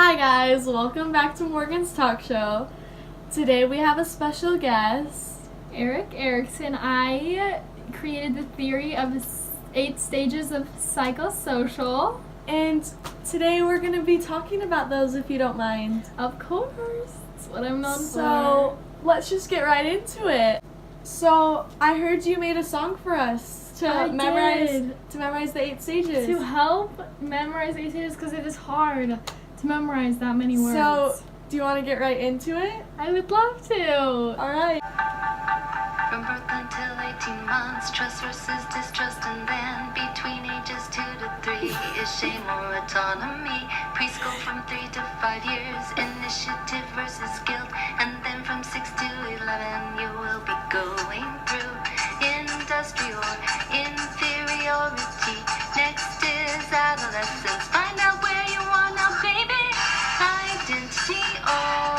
Hi guys, welcome back to Morgan's Talk Show. Today we have a special guest. Erick Erickson. I created the theory of 8 stages of psychosocial. And today we're going to be talking about those, if you don't mind. Of course. That's what I'm known for. So let's just get right into it. So I heard you made a song for us to memorize the 8 stages. To help memorize 8 stages because it is hard to memorize that many words. So do you want to get right into it? I would love to. Alright. From birth until 18 months, trust versus distrust, and then between ages 2 to 3 is shame or autonomy. Preschool from 3 to 5 years, initiative versus guilt, and then from 6 to 11 you will be going through industrial inferiority. Next is adolescence. Find out where you are now, baby. Identity or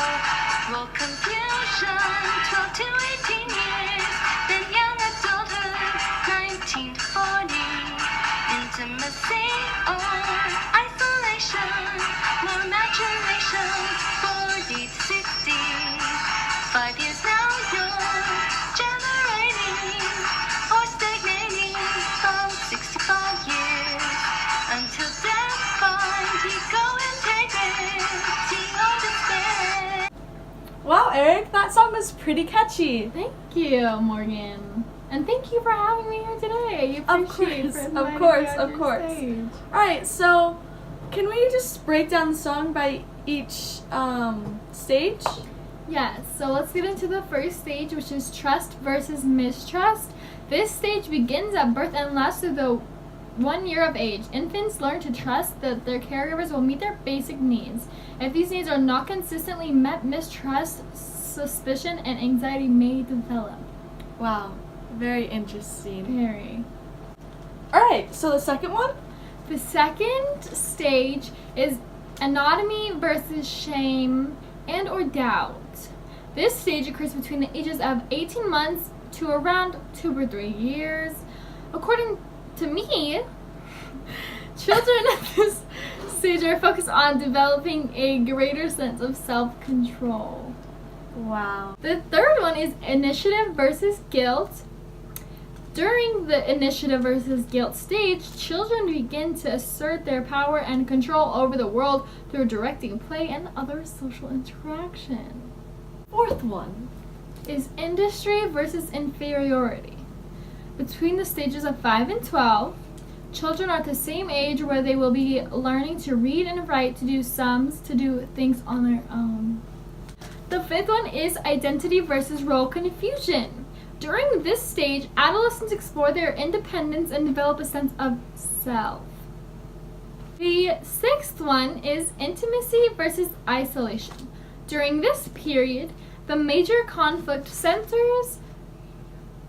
role confusion. 12 to 18 years, then young adulthood. 19 to 40, intimacy or isolation. More maturation. 40 to 60, 5 years now you're generating or stagnating. About 65 years until death finds you. Go and take it. Or despair. Wow, Eric, that song was pretty catchy. Thank you, Morgan. And thank you for having me here today. I appreciate it. Of course. Alright, so can we just break down the song by each stage? Yes, so let's get into the first stage, which is trust versus mistrust. This stage begins at birth and lasts through the 1 year of age. Infants learn to trust that their caregivers will meet their basic needs. If these needs are not consistently met, mistrust, suspicion, and anxiety may develop. Wow, very interesting. Very. Alright, so the second one? The second stage is anatomy versus shame and or doubt. This stage occurs between the ages of 18 months to around 2 or 3 years. According to me, children at this stage are focused on developing a greater sense of self-control. Wow. The third one is initiative versus guilt. During the initiative versus guilt stage, children begin to assert their power and control over the world through directing play and other social interaction. Fourth one is industry versus inferiority. Between the stages of 5 and 12, children are at the same age where they will be learning to read and write, to do sums, to do things on their own. The fifth one is identity versus role confusion. During this stage, adolescents explore their independence and develop a sense of self. The sixth one is intimacy versus isolation. During this period, the major conflict centers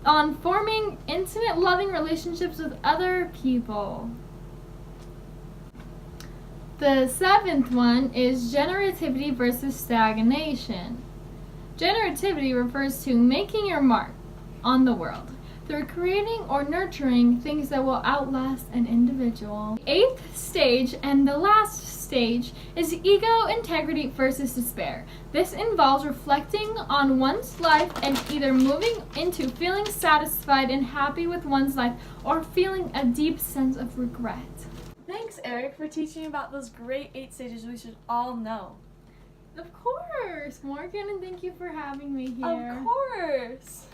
on forming intimate, loving relationships with other people. The seventh one is generativity versus stagnation. Generativity refers to making your mark on the world through creating or nurturing things that will outlast an individual. The eighth stage and the last stage is ego integrity versus despair. This involves reflecting on one's life and either moving into feeling satisfied and happy with one's life or feeling a deep sense of regret. Thanks, Eric, for teaching about those great 8 stages we should all know. Of course, Morgan, and thank you for having me here. Of course.